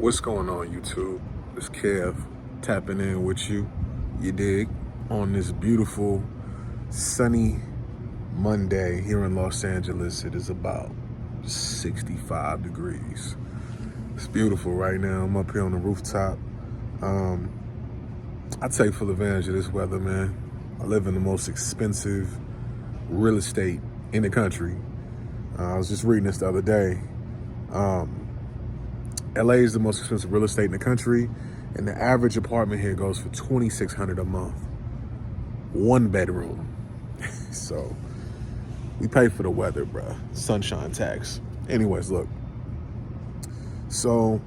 What's going on, YouTube? It's Kev tapping in with you, you dig, on this beautiful sunny Monday here in Los Angeles. It is about 65 degrees. It's beautiful right now. I'm up here on the rooftop. I take full advantage of this weather, man. I live in the most expensive real estate in the country. I was just reading this the other day. LA is the most expensive real estate in the country, and the average apartment here goes for $2,600 a month. 1 bedroom. So we pay for the weather, bruh. Sunshine tax. Anyways, look. So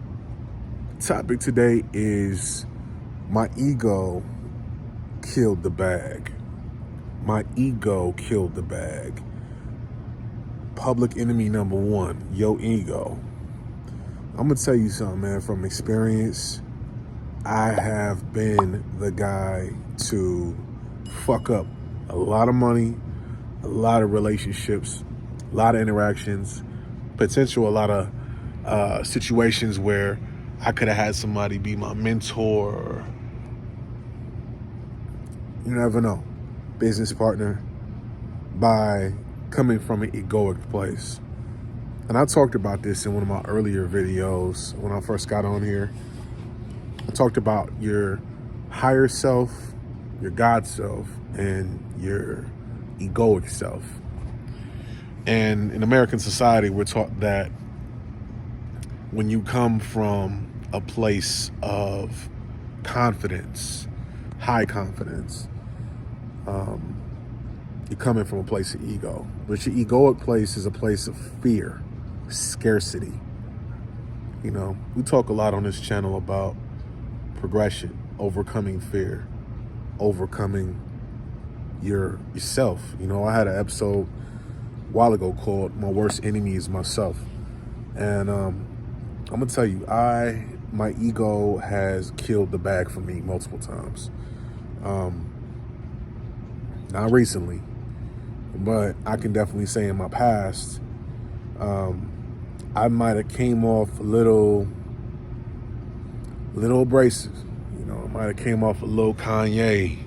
topic today is my ego killed the bag. My ego killed the bag. Public enemy number one, your ego. I'm gonna tell you something, man, from experience. I have been the guy to fuck up a lot of money, a lot of relationships, a lot of interactions, a lot of situations where I could have had somebody be my mentor, or, you never know, business partner, by coming from an egoic place. And I talked about this in one of my earlier videos when I first got on here. I talked about your higher self, your God self, and your egoic self. And in American society, we're taught that when you come from a place of confidence, high confidence, you're coming from a place of ego. But your egoic place is a place of fear, scarcity. You know, we talk a lot on this channel about progression, overcoming fear, overcoming yourself. You know, I had an episode a while ago called "My Worst Enemy is Myself," and I'm gonna tell you, my ego has killed the bag for me multiple times. Not recently, but I can definitely say in my past, I might have came off a little abrasive. You know, I might have came off a little Kanye.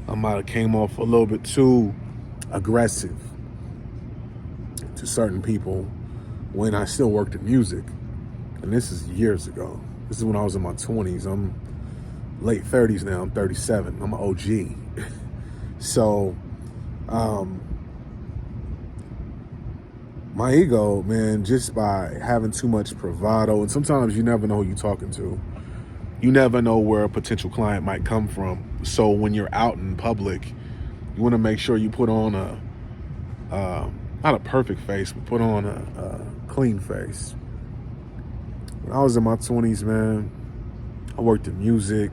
I might have came off a little bit too aggressive to certain people when I still worked in music. And this is years ago. This is when I was in my 20s. I'm late 30s now. I'm 37. I'm an OG. So, my ego, man, just by having too much bravado, and sometimes you never know who you're talking to. You never know where a potential client might come from. So when you're out in public, you want to make sure you put on not a perfect face, but put on a clean face. When I was in my 20s, man, I worked in music.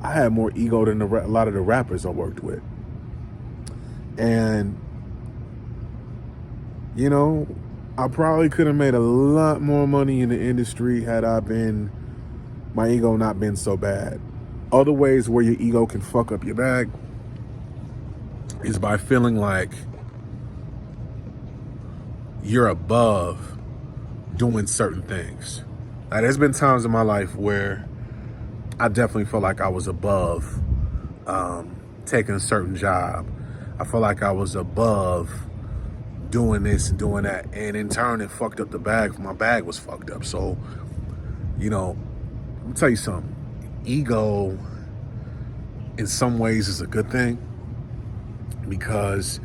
I had more ego than a lot of the rappers I worked with. And, you know, I probably could have made a lot more money in the industry had my ego not been so bad. Other ways where your ego can fuck up your bag is by feeling like you're above doing certain things. Now, there's been times in my life where I definitely felt like I was above taking a certain job. I felt like I was above doing this and doing that, and in turn it fucked up the bag. My bag was fucked up. So, you know, let me tell you something. Ego in some ways is a good thing, because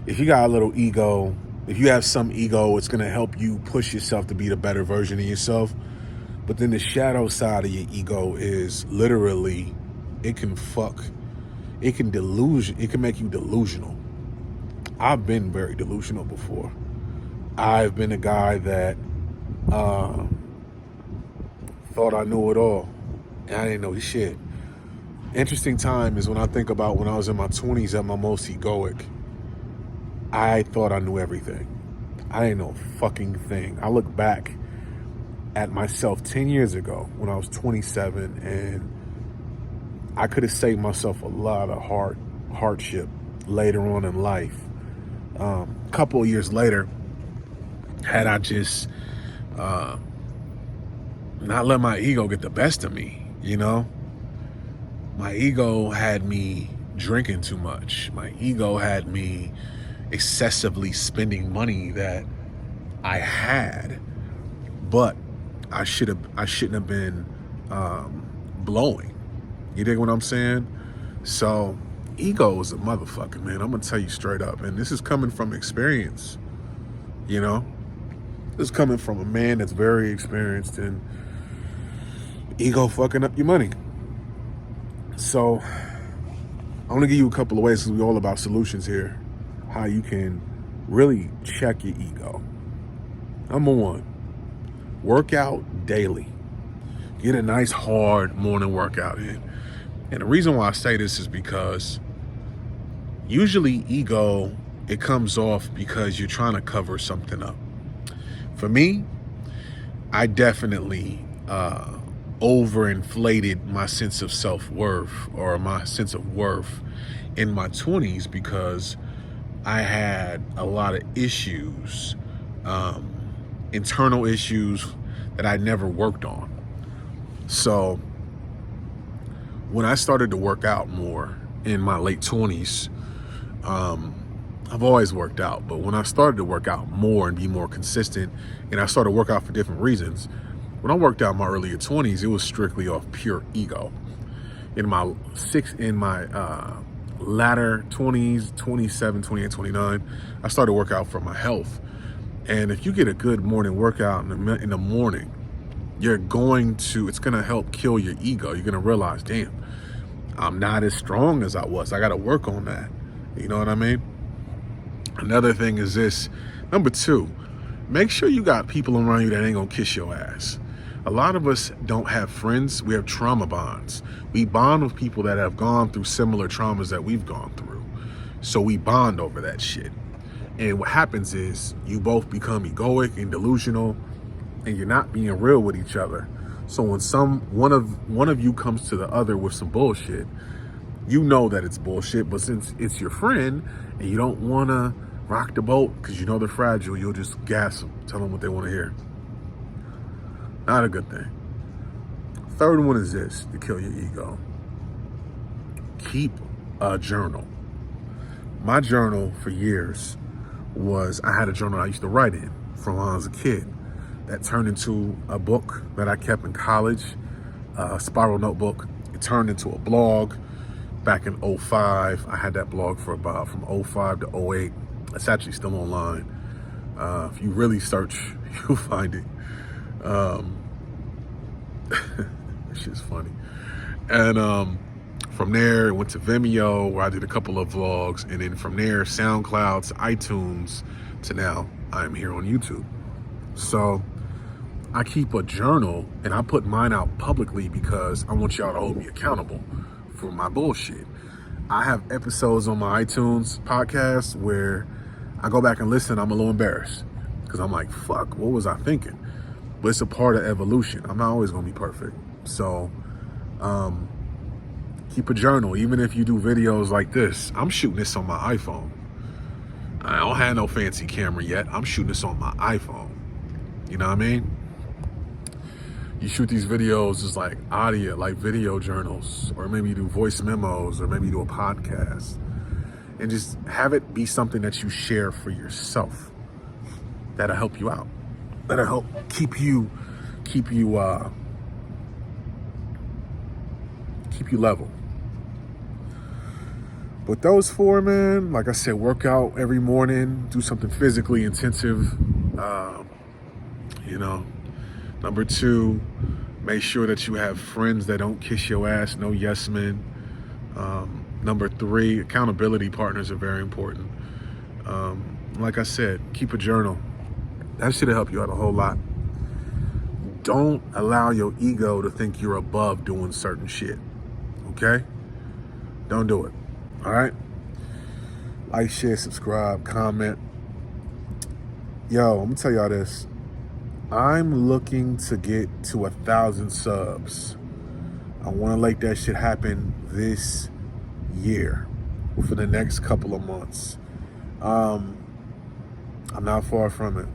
if you got a little ego, if you have some ego, it's gonna help you push yourself to be the better version of yourself. But then the shadow side of your ego is literally, it can make you delusional. I've been very delusional before. I've been a guy that thought I knew it all, and I didn't know shit. Interesting time is when I think about when I was in my 20s at my most egoic. I thought I knew everything. I didn't know a fucking thing. I look back at myself 10 years ago when I was 27, and I could have saved myself a lot of hardship later on in life. A couple of years later, had I just not let my ego get the best of me, you know? My ego had me drinking too much. My ego had me excessively spending money that I had, but I shouldn't have been blowing. You dig what I'm saying? So ego is a motherfucker, man. I'm gonna tell you straight up, and this is coming from experience. You know, this is coming from a man that's very experienced in ego fucking up your money. So I'm gonna give you a couple of ways, because we're all about solutions here, how you can really check your ego. Number one, work out daily. Get a nice hard morning workout in. And the reason why I say this is because usually ego, it comes off because you're trying to cover something up. For me, I definitely overinflated my sense of self-worth, or my sense of worth, in my 20s, because I had a lot of issues, internal issues that I never worked on. So when I started to work out more in my late 20s, I've always worked out, but when I started to work out more and be more consistent, and I started to work out for different reasons, when I worked out in my earlier 20s, it was strictly off pure ego. In my latter 20s, 27, 28, 29, I started to work out for my health. And if you get a good morning workout in the morning, it's gonna help kill your ego. You're gonna realize, damn, I'm not as strong as I was. I gotta work on that. You know what I mean? Another thing is this. Number two, make sure you got people around you that ain't gonna kiss your ass. A lot of us don't have friends. We have trauma bonds. We bond with people that have gone through similar traumas that we've gone through. So we bond over that shit. And what happens is you both become egoic and delusional, and you're not being real with each other. So when one of you comes to the other with some bullshit, you know that it's bullshit, but since it's your friend and you don't want to rock the boat because you know they're fragile, you'll just gas them, tell them what they want to hear. Not a good thing. Third one is this, to kill your ego. Keep a journal. My journal for years I had a journal I used to write in from when I was a kid. That turned into a book that I kept in college, a spiral notebook. It turned into a blog back in 05. I had that blog for about from 05 to 08. It's actually still online. If you really search, you'll find it. This shit's funny. And from there, it went to Vimeo, where I did a couple of vlogs. And then from there, SoundCloud to iTunes, to now I'm here on YouTube. So I keep a journal, and I put mine out publicly because I want y'all to hold me accountable for my bullshit. I have episodes on my iTunes podcast where I go back and listen. I'm a little embarrassed because I'm like, fuck, what was I thinking? But it's a part of evolution. I'm not always gonna be perfect. So keep a journal. Even if you do videos like this, I'm shooting this on my iPhone. I don't have no fancy camera yet. I'm shooting this on my iPhone. You know what I mean? You shoot these videos as like audio, like video journals, or maybe you do voice memos, or maybe you do a podcast, and just have it be something that you share for yourself. That'll help you out. That'll help keep you level. But those four, man, like I said, work out every morning, do something physically intensive. Number two, make sure that you have friends that don't kiss your ass, no yes men. Number three, accountability partners are very important. Like I said, keep a journal. That should help you out a whole lot. Don't allow your ego to think you're above doing certain shit, okay? Don't do it, all right? Like, share, subscribe, comment. Yo, I'm gonna tell y'all this. I'm looking to get to 1,000 subs. I wanna make that shit happen this year, for the next couple of months. I'm not far from it.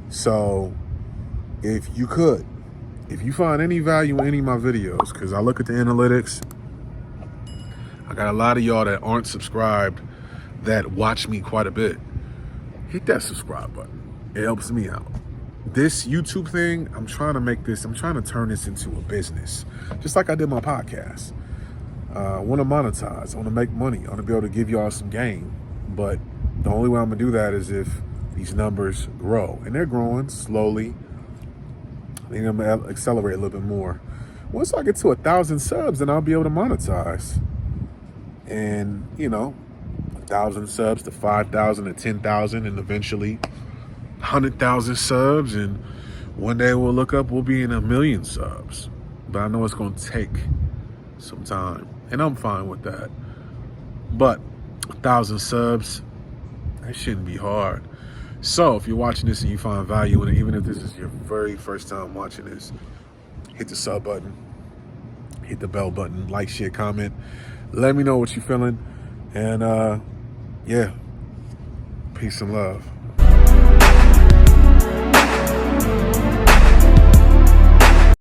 So if you could, if you find any value in any of my videos, because I look at the analytics, I got a lot of y'all that aren't subscribed that watch me quite a bit. Hit that subscribe button. It helps me out. This YouTube thing, I'm trying to turn this into a business. Just like I did my podcast. I want to monetize. I want to make money. I want to be able to give y'all some game. But the only way I'm going to do that is if these numbers grow. And they're growing slowly. I think I'm going to accelerate a little bit more. Once I get to 1,000 subs, then I'll be able to monetize. And, 1,000 subs to 5,000 to 10,000 and eventually 100,000 subs. And one day we'll be in 1 million subs. But I know it's going to take some time. And I'm fine with that. But 1,000 subs, that shouldn't be hard. So if you're watching this and you find value in it, even if this is your very first time watching this, hit the sub button, hit the bell button, like, share, comment. Let me know what you're feeling. And yeah, peace and love.